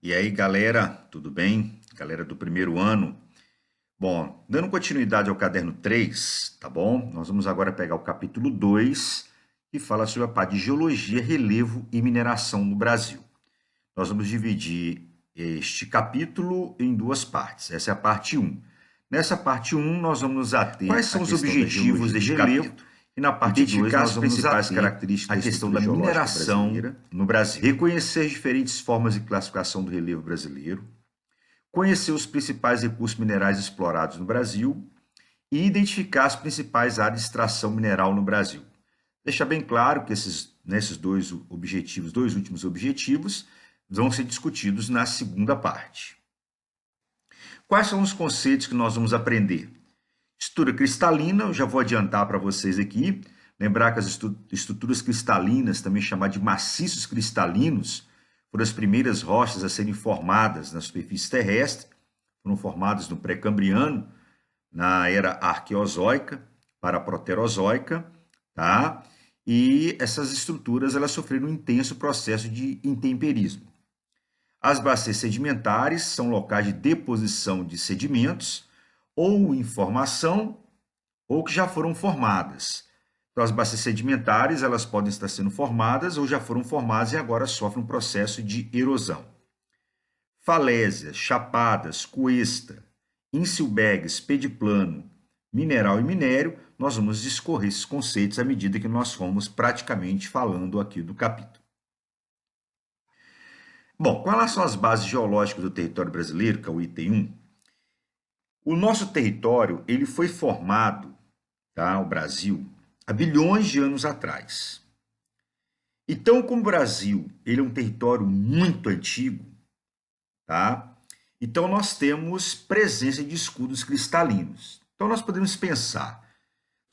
E aí, galera, tudo bem? Galera do primeiro ano. Bom, dando continuidade ao caderno 3, tá bom? Nós vamos agora pegar o capítulo 2, que fala sobre a parte de geologia, relevo e mineração no Brasil. Nós vamos dividir este capítulo em duas partes. Essa é a parte 1. Nessa parte 1, nós vamos nos ater quais são os objetivos deste capítulo. E na parte 2, nós vamos nos ater características, a questão da mineração no Brasil. Reconhecer diferentes formas de classificação do relevo brasileiro, conhecer os principais recursos minerais explorados no Brasil e identificar as principais áreas de extração mineral no Brasil. Deixa bem claro que nesses dois últimos objetivos, vão ser discutidos na segunda parte. Quais são os conceitos que nós vamos aprender? Estrutura cristalina, eu já vou adiantar para vocês aqui. Lembrar que as estruturas cristalinas, também chamadas de maciços cristalinos, foram as primeiras rochas a serem formadas na superfície terrestre, foram formadas no pré-cambriano, na era arqueozoica para a proterozoica, tá? E essas estruturas elas sofreram um intenso processo de intemperismo. As bacias sedimentares são locais de deposição de sedimentos, ou em formação, ou que já foram formadas. Então, as bacias sedimentares elas podem estar sendo formadas ou já foram formadas e agora sofrem um processo de erosão. Falésias, chapadas, cuesta, insilbegues, pediplano, mineral e minério, nós vamos discorrer esses conceitos à medida que nós fomos praticamente falando aqui do capítulo. Bom, com relação às bases geológicas do território brasileiro, que é o item 1, o nosso território ele foi formado, tá, o Brasil, há bilhões de anos atrás. Então, como o Brasil ele é um território muito antigo, tá? Então nós temos presença de escudos cristalinos. Então nós podemos pensar,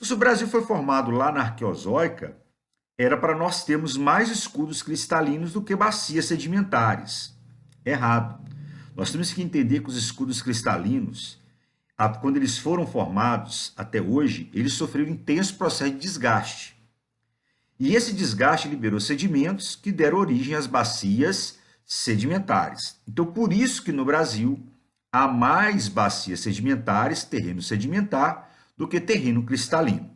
se o Brasil foi formado lá na Arqueozoica, era para nós termos mais escudos cristalinos do que bacias sedimentares. Errado. Nós temos que entender que os escudos cristalinos, quando eles foram formados até hoje, eles sofreram um intenso processo de desgaste. E esse desgaste liberou sedimentos que deram origem às bacias sedimentares. Então, por isso que no Brasil há mais bacias sedimentares, terreno sedimentar, do que terreno cristalino.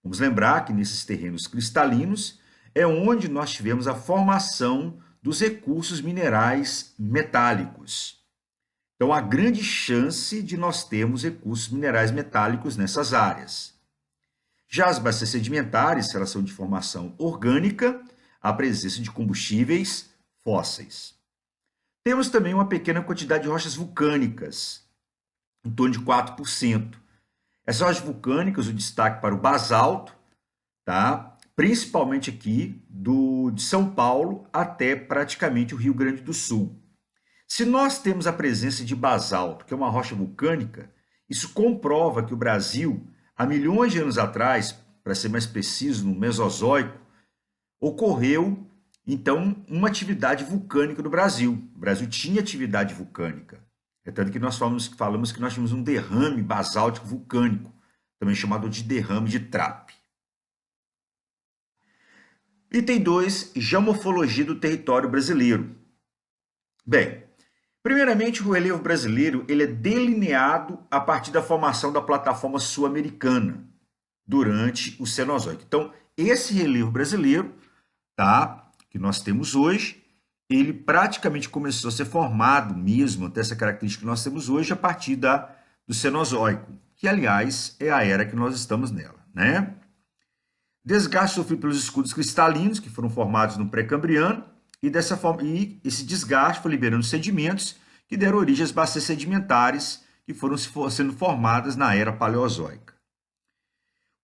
Vamos lembrar que nesses terrenos cristalinos é onde nós tivemos a formação dos recursos minerais metálicos. Então, há grande chance de nós termos recursos minerais metálicos nessas áreas. Já as bacias sedimentares, elas são de formação orgânica, a presença de combustíveis fósseis. Temos também uma pequena quantidade de rochas vulcânicas, em torno de 4%. Essas rochas vulcânicas, o destaque para o basalto, tá? Principalmente aqui de São Paulo até praticamente o Rio Grande do Sul. Se nós temos a presença de basalto, que é uma rocha vulcânica, isso comprova que o Brasil, há milhões de anos atrás, para ser mais preciso, no Mesozoico, ocorreu, então, uma atividade vulcânica no Brasil. O Brasil tinha atividade vulcânica. É tanto que nós falamos que nós tínhamos um derrame basáltico vulcânico, também chamado de derrame de Trapp. Item 2, geomorfologia do território brasileiro. Bem, primeiramente, o relevo brasileiro ele é delineado a partir da formação da plataforma sul-americana durante o Cenozoico. Então, esse relevo brasileiro, tá, que nós temos hoje, ele praticamente começou a ser formado mesmo, até essa característica que nós temos hoje, a partir do Cenozoico, que, aliás, é a era que nós estamos nela, né? Desgaste sofrido pelos escudos cristalinos, que foram formados no pré-cambriano, e dessa forma, esse desgaste foi liberando sedimentos que deram origem às bacias sedimentares que foram sendo formadas na era paleozoica.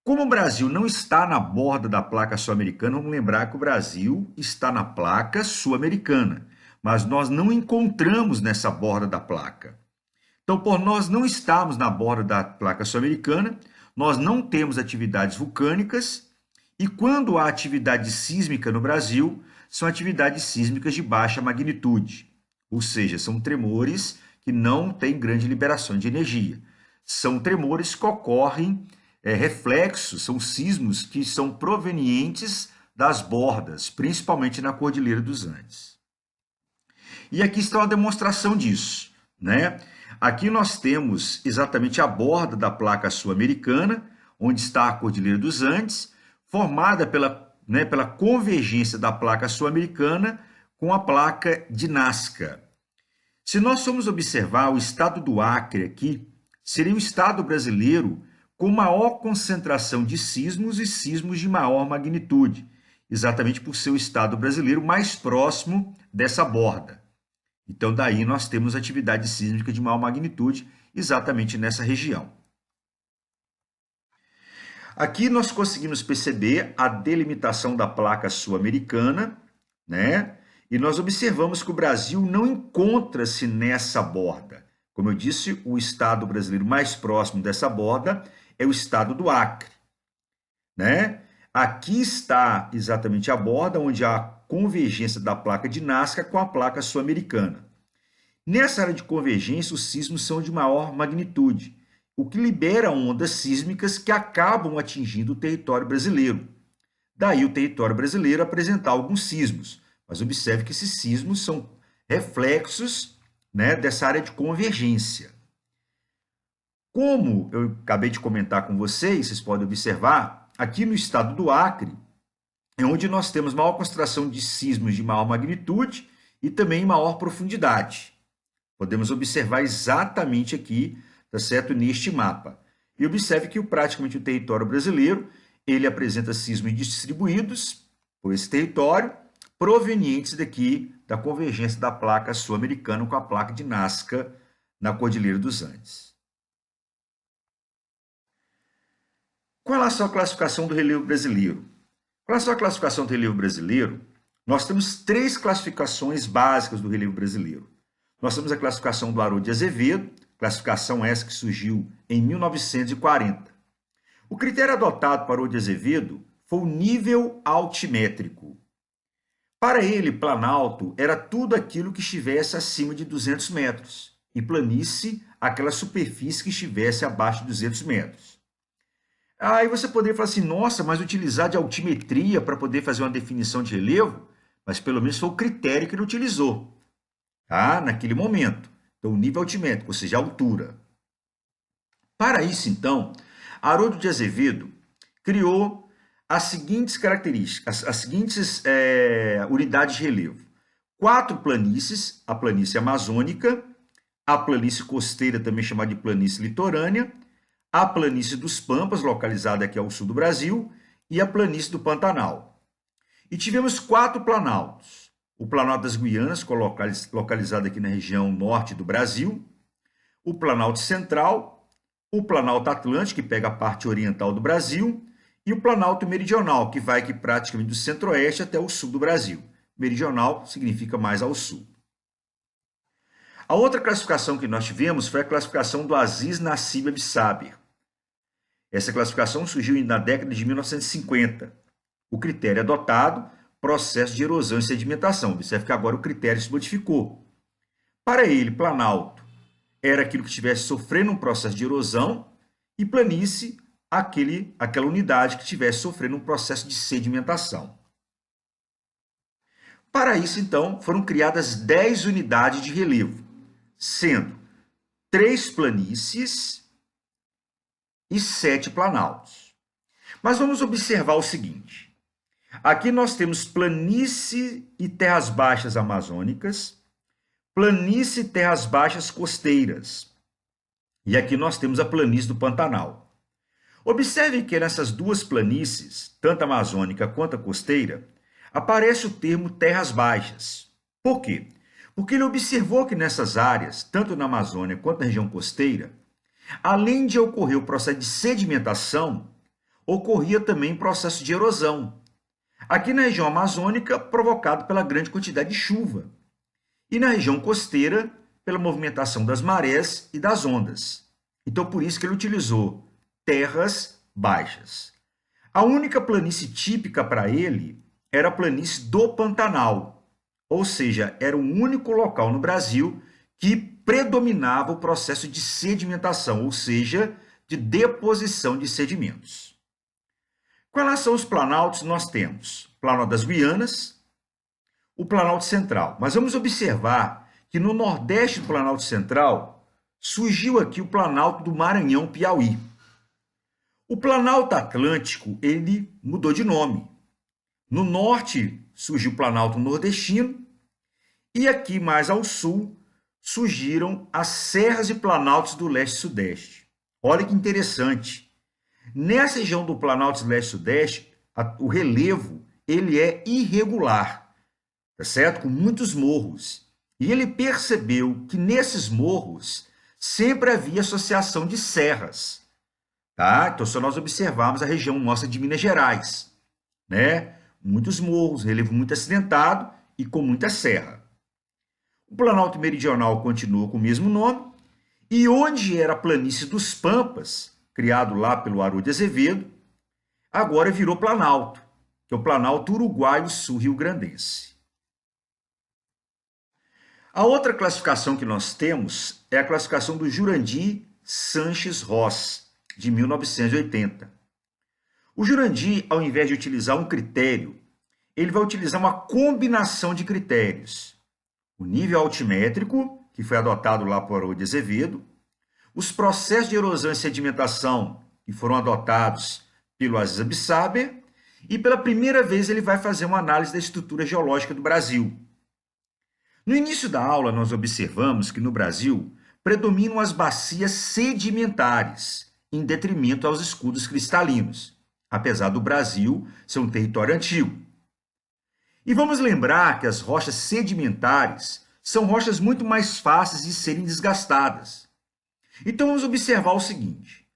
Como o Brasil não está na borda da placa sul-americana, vamos lembrar que o Brasil está na placa sul-americana, mas nós não encontramos nessa borda da placa. Então, por nós não estarmos na borda da placa sul-americana, nós não temos atividades vulcânicas, e quando há atividade sísmica no Brasil, são atividades sísmicas de baixa magnitude, ou seja, são tremores que não têm grande liberação de energia. São tremores que ocorrem reflexos, são sismos que são provenientes das bordas, principalmente na Cordilheira dos Andes. E aqui está uma demonstração disso, né? Aqui nós temos exatamente a borda da placa sul-americana, onde está a Cordilheira dos Andes, formada pela convergência da placa sul-americana com a placa de Nazca. Se nós formos observar o estado do Acre aqui, seria o estado brasileiro com maior concentração de sismos e sismos de maior magnitude, exatamente por ser o estado brasileiro mais próximo dessa borda. Então, daí nós temos atividade sísmica de maior magnitude exatamente nessa região. Aqui nós conseguimos perceber a delimitação da placa sul-americana, né? E nós observamos que o Brasil não encontra-se nessa borda. Como eu disse, o estado brasileiro mais próximo dessa borda é o estado do Acre, né? Aqui está exatamente a borda onde há a convergência da placa de Nazca com a placa sul-americana. Nessa área de convergência, os sismos são de maior magnitude, o que libera ondas sísmicas que acabam atingindo o território brasileiro. Daí o território brasileiro apresentar alguns sismos, mas observe que esses sismos são reflexos, né, dessa área de convergência. Como eu acabei de comentar com vocês podem observar, aqui no estado do Acre, é onde nós temos maior concentração de sismos de maior magnitude e também maior profundidade. Podemos observar exatamente aqui, tá certo, neste mapa. E observe que praticamente o território brasileiro, ele apresenta sismos distribuídos por esse território, provenientes daqui da convergência da placa sul-americana com a placa de Nazca na Cordilheira dos Andes. Com relação à classificação do relevo brasileiro. Com relação à classificação do relevo brasileiro, nós temos 3 classificações básicas do relevo brasileiro. Nós temos a classificação do Haroldo de Azevedo, classificação essa que surgiu em 1940. O critério adotado para o Haroldo de Azevedo foi o nível altimétrico. Para ele, planalto era tudo aquilo que estivesse acima de 200 metros e planície aquela superfície que estivesse abaixo de 200 metros. Aí você poderia falar assim, nossa, mas utilizar de altimetria para poder fazer uma definição de relevo, mas pelo menos foi o critério que ele utilizou, tá? Naquele momento. Então, o nível altimétrico, ou seja, a altura. Para isso, então, Haroldo de Azevedo criou as seguintes características, as seguintes unidades de relevo. 4 planícies, a planície amazônica, a planície costeira, também chamada de planície litorânea, a planície dos Pampas, localizada aqui ao sul do Brasil, e a planície do Pantanal. E tivemos 4 planaltos. O Planalto das Guianas, localizado aqui na região norte do Brasil, o Planalto Central, o Planalto Atlântico, que pega a parte oriental do Brasil, e o Planalto Meridional, que vai aqui praticamente do centro-oeste até o sul do Brasil. Meridional significa mais ao sul. A outra classificação que nós tivemos foi a classificação do Aziz Nassib Absaber. Essa classificação surgiu na década de 1950. O critério adotado, processo de erosão e sedimentação. Observe que agora o critério se modificou. Para ele, planalto era aquilo que estivesse sofrendo um processo de erosão e planície, aquela unidade que estivesse sofrendo um processo de sedimentação. Para isso, então, foram criadas 10 unidades de relevo, sendo 3 planícies e 7 planaltos. Mas vamos observar o seguinte. Aqui nós temos planície e terras baixas amazônicas, planície e terras baixas costeiras. E aqui nós temos a planície do Pantanal. Observe que nessas duas planícies, tanto a amazônica quanto a costeira, aparece o termo terras baixas. Por quê? Porque ele observou que nessas áreas, tanto na Amazônia quanto na região costeira, além de ocorrer o processo de sedimentação, ocorria também o processo de erosão. Aqui na região amazônica, provocado pela grande quantidade de chuva. E na região costeira, pela movimentação das marés e das ondas. Então, por isso que ele utilizou terras baixas. A única planície típica para ele era a planície do Pantanal, ou seja, era o único local no Brasil que predominava o processo de sedimentação, ou seja, de deposição de sedimentos. Com relação aos planaltos, nós temos o Planalto das Guianas, o Planalto Central. Mas vamos observar que no nordeste do Planalto Central surgiu aqui o Planalto do Maranhão, Piauí. O Planalto Atlântico, ele mudou de nome. No norte surgiu o Planalto Nordestino e aqui mais ao sul surgiram as serras e planaltos do leste e sudeste. Olha que interessante. Nessa região do Planalto leste e sudeste, o relevo ele é irregular, tá certo? Com muitos morros. E ele percebeu que nesses morros sempre havia associação de serras. Tá? Então, se nós observarmos a região nossa de Minas Gerais, né? Muitos morros, relevo muito acidentado e com muita serra. O Planalto Meridional continuou com o mesmo nome, e onde era a planície dos Pampas, criado lá pelo Haroldo de Azevedo, agora virou Planalto, que é o Planalto Uruguaio Sul-Rio-Grandense. A outra classificação que nós temos é a classificação do Jurandir Sanches Ross, de 1980. O Jurandir, ao invés de utilizar um critério, ele vai utilizar uma combinação de critérios. O nível altimétrico, que foi adotado lá por Haroldo de Azevedo, os processos de erosão e sedimentação, que foram adotados pelo Aziz Absaber, e pela primeira vez ele vai fazer uma análise da estrutura geológica do Brasil. No início da aula, nós observamos que no Brasil predominam as bacias sedimentares, em detrimento aos escudos cristalinos, apesar do Brasil ser um território antigo. E vamos lembrar que as rochas sedimentares são rochas muito mais fáceis de serem desgastadas. Então vamos observar o seguinte: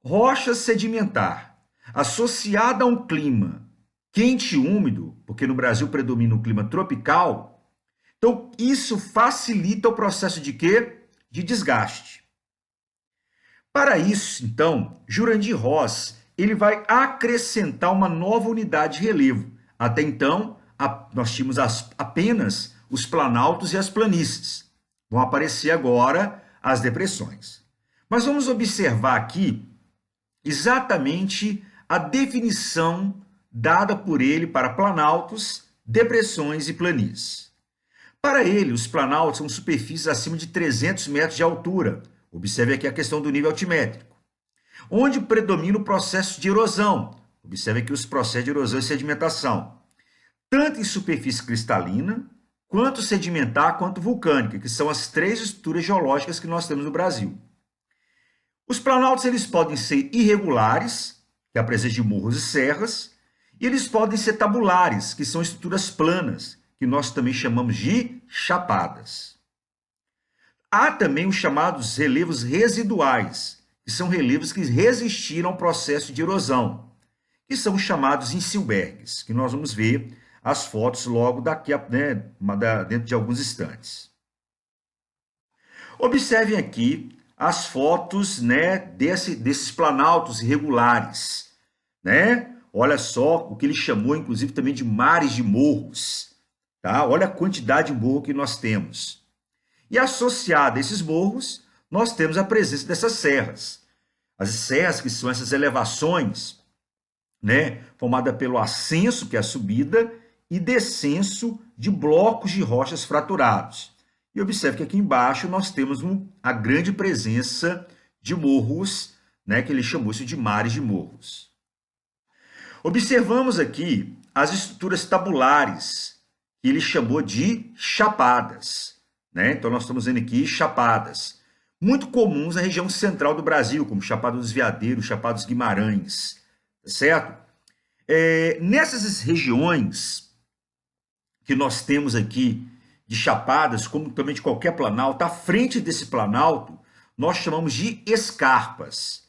rocha sedimentar associada a um clima quente e úmido, porque no Brasil predomina um clima tropical, então isso facilita o processo de quê? De desgaste. Para isso, então, Jurandir Ross ele vai acrescentar uma nova unidade de relevo. Até então, nós tínhamos apenas os planaltos e as planícies. Vão aparecer agora as depressões. Mas vamos observar aqui exatamente a definição dada por ele para planaltos, depressões e planícies. Para ele, os planaltos são superfícies acima de 300 metros de altura. Observe aqui a questão do nível altimétrico. Onde predomina o processo de erosão. Observe aqui os processos de erosão e sedimentação. Tanto em superfície cristalina, quanto sedimentar, quanto vulcânica, que são as três estruturas geológicas que nós temos no Brasil. Os planaltos eles podem ser irregulares, que é a presença de morros e serras, e eles podem ser tabulares, que são estruturas planas, que nós também chamamos de chapadas. Há também os chamados relevos residuais, que são relevos que resistiram ao processo de erosão, que são chamados icebergs, que nós vamos ver as fotos logo daqui, dentro de alguns instantes. Observem aqui as fotos, desses planaltos irregulares, Olha só o que ele chamou, inclusive, também de mares de morros, tá? Olha a quantidade de morro que nós temos. E associado a esses morros, nós temos a presença dessas serras. As serras, que são essas elevações, formada pelo ascenso, que é a subida, e descenso de blocos de rochas fraturados. E observe que aqui embaixo nós temos a grande presença de morros, que ele chamou isso de mares de morros. Observamos aqui as estruturas tabulares, que ele chamou de chapadas. Então, nós estamos vendo aqui chapadas, muito comuns na região central do Brasil, como Chapada dos Veadeiros, Chapada dos Guimarães, certo? Nessas regiões que nós temos aqui de chapadas, como também de qualquer planalto, à frente desse planalto, nós chamamos de escarpas.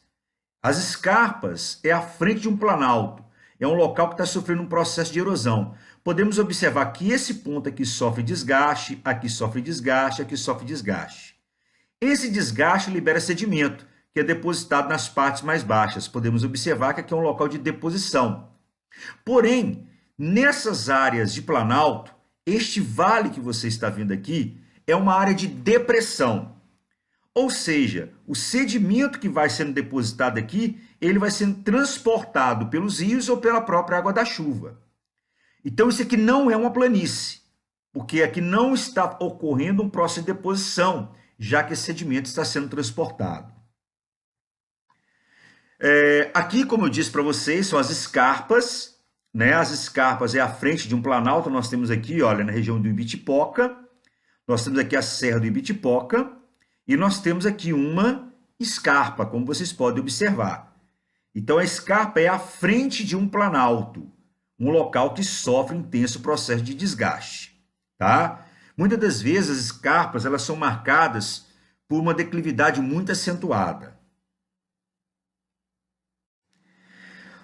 As escarpas é à frente de um planalto, é um local que está sofrendo um processo de erosão. Podemos observar que esse ponto aqui sofre desgaste, aqui sofre desgaste, aqui sofre desgaste. Esse desgaste libera sedimento, que é depositado nas partes mais baixas. Podemos observar que aqui é um local de deposição. Porém, nessas áreas de planalto, este vale que você está vendo aqui é uma área de depressão. Ou seja, o sedimento que vai sendo depositado aqui, ele vai sendo transportado pelos rios ou pela própria água da chuva. Então, isso aqui não é uma planície. porque aqui não está ocorrendo um processo de deposição, já que esse sedimento está sendo transportado. Aqui, como eu disse para vocês, são as escarpas, né? As escarpas é a frente de um planalto, nós temos aqui, olha, na região do Ibitipoca, nós temos aqui a Serra do Ibitipoca, e nós temos aqui uma escarpa, como vocês podem observar. Então, a escarpa é a frente de um planalto, um local que sofre intenso processo de desgaste, tá? Muitas das vezes as escarpas elas são marcadas por uma declividade muito acentuada.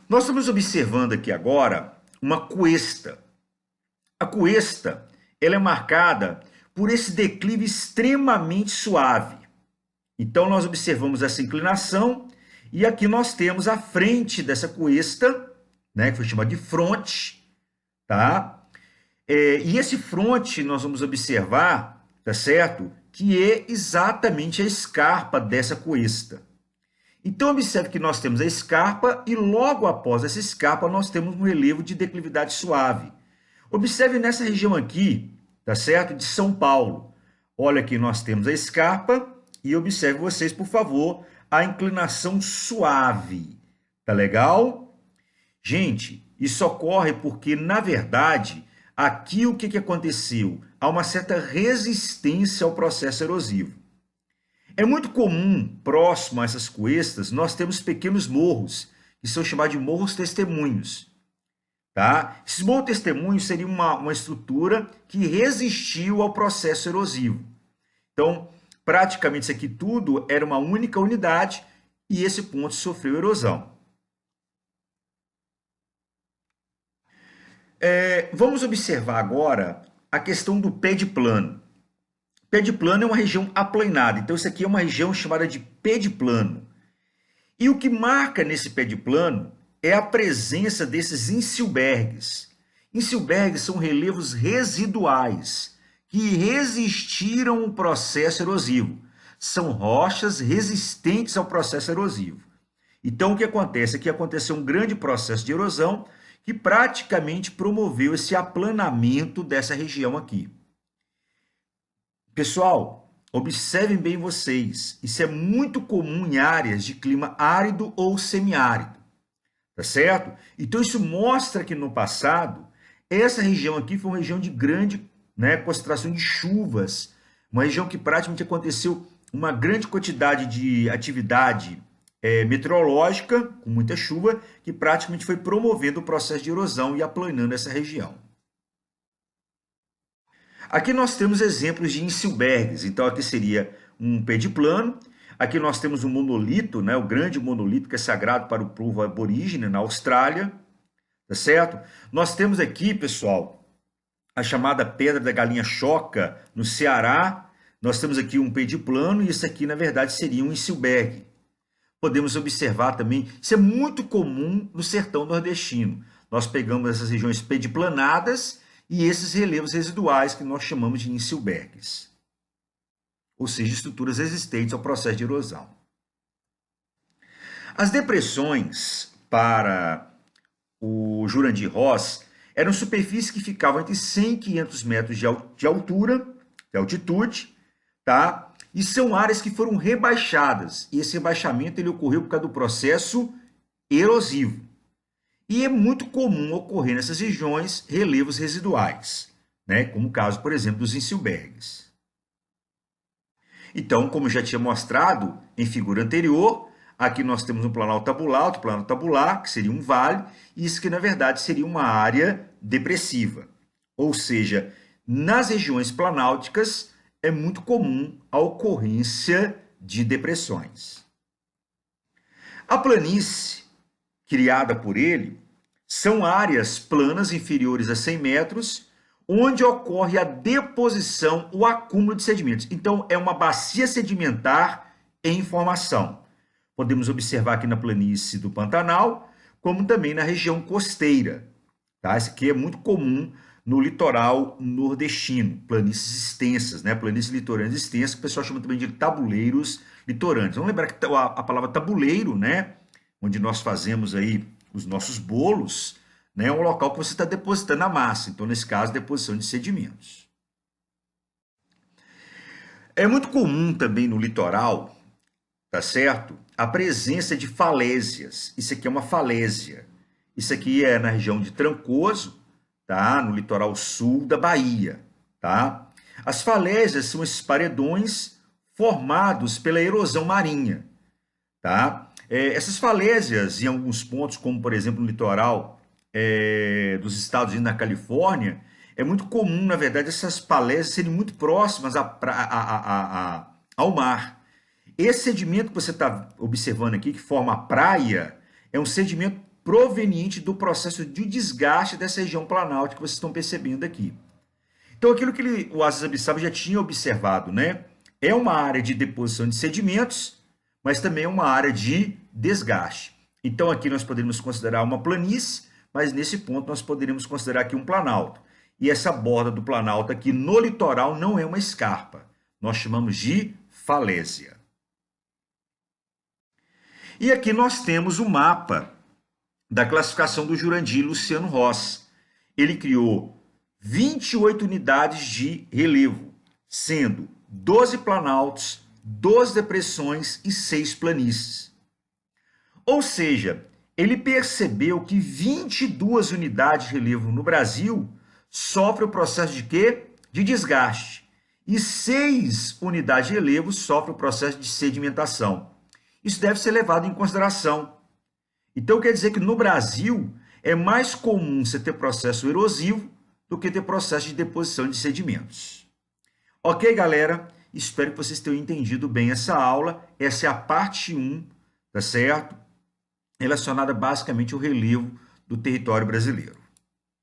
Nós estamos observando aqui agora uma cuesta. A cuesta ela é marcada por esse declive extremamente suave. Então, nós observamos essa inclinação e aqui nós temos a frente dessa cuesta, né, que foi chamada de fronte, tá? E esse fronte nós vamos observar, tá certo? Que é exatamente a escarpa dessa cuesta. Então, observe que nós temos a escarpa e logo após essa escarpa nós temos um relevo de declividade suave. Observe nessa região aqui, tá certo? De São Paulo. Olha aqui, nós temos a escarpa e observe vocês, por favor, a inclinação suave. Tá legal? Gente, isso ocorre porque, na verdade, aqui o que aconteceu? Há uma certa resistência ao processo erosivo. É muito comum, próximo a essas cuestas, nós temos pequenos morros, que são chamados de morros testemunhos. Tá? Esses morros testemunhos seriam uma estrutura que resistiu ao processo erosivo. Então, praticamente isso aqui tudo era uma única unidade e esse ponto sofreu erosão. Vamos observar agora a questão do pé de plano. Pé de plano é uma região aplanada, então isso aqui é uma região chamada de pé de plano. E o que marca nesse pé de plano é a presença desses insilbergues. Insilbergues são relevos residuais que resistiram ao processo erosivo. São rochas resistentes ao processo erosivo. Então o que acontece é que aconteceu um grande processo de erosão que praticamente promoveu esse aplanamento dessa região aqui. Pessoal, observem bem vocês, isso é muito comum em áreas de clima árido ou semiárido, tá certo? Então isso mostra que no passado, essa região aqui foi uma região de grande, né, concentração de chuvas, uma região que praticamente aconteceu uma grande quantidade de atividade meteorológica, com muita chuva, que praticamente foi promovendo o processo de erosão e aplanando essa região. Aqui nós temos exemplos de insilbergues, então aqui seria um pé de plano, aqui nós temos um monolito, né, o grande monolito que é sagrado para o povo aborígene na Austrália, tá certo? Nós temos aqui, pessoal, a chamada Pedra da Galinha Choca, no Ceará, nós temos aqui um pé de plano e isso aqui, na verdade, seria um insilbergue. Podemos observar também, isso é muito comum no sertão nordestino, nós pegamos essas regiões pediplanadas e esses relevos residuais que nós chamamos de insilbergues, ou seja, estruturas resistentes ao processo de erosão. As depressões para o Jurandir Ross eram superfícies que ficavam entre 100 e 500 metros de altura, de altitude, tá? E são áreas que foram rebaixadas, e esse rebaixamento ele ocorreu por causa do processo erosivo. E é muito comum ocorrer nessas regiões relevos residuais, né? Como o caso, por exemplo, dos insilbergues. Então, como já tinha mostrado em figura anterior, aqui nós temos um planalto tabular, outro planalto tabular, que seria um vale, e isso que na verdade seria uma área depressiva. Ou seja, nas regiões planálticas é muito comum a ocorrência de depressões. A planície criada por ele, são áreas planas inferiores a 100 metros, onde ocorre a deposição, o acúmulo de sedimentos. Então, é uma bacia sedimentar em formação. Podemos observar aqui na planície do Pantanal, como também na região costeira. Tá? Isso aqui é muito comum no litoral nordestino, planícies extensas, né? Planícies litorâneas extensas, que o pessoal chama também de tabuleiros litorâneos. Vamos lembrar que a palavra tabuleiro, né? Onde nós fazemos aí os nossos bolos, né, é um local que você está depositando a massa. Então, nesse caso, deposição de sedimentos. É muito comum também no litoral, tá certo? A presença de falésias. Isso aqui é uma falésia. Isso aqui é na região de Trancoso, tá? No litoral sul da Bahia, tá? As falésias são esses paredões formados pela erosão marinha, tá? Essas falésias, em alguns pontos, como por exemplo no litoral dos Estados Unidos, na Califórnia, é muito comum, na verdade, essas falésias serem muito próximas ao mar. Esse sedimento que você está observando aqui, que forma a praia, é um sedimento proveniente do processo de desgaste dessa região planáltica que vocês estão percebendo aqui. Então, aquilo que o Aziz Abissaba já tinha observado, né? É uma área de deposição de sedimentos, mas também é uma área de desgaste. Então, aqui nós poderíamos considerar uma planície, mas nesse ponto nós poderíamos considerar aqui um planalto. E essa borda do planalto aqui no litoral não é uma escarpa. Nós chamamos de falésia. E aqui nós temos o mapa da classificação do Jurandir Luciano Ross. Ele criou 28 unidades de relevo, sendo 12 planaltos, 12 depressões e 6 planícies. Ou seja, ele percebeu que 22 unidades de relevo no Brasil sofrem o processo de quê? De desgaste. E 6 unidades de relevo sofrem o processo de sedimentação. Isso deve ser levado em consideração. Então, quer dizer que no Brasil é mais comum você ter processo erosivo do que ter processo de deposição de sedimentos. Ok, galera? Espero que vocês tenham entendido bem essa aula. Essa é a parte 1, tá certo? Relacionada basicamente ao relevo do território brasileiro.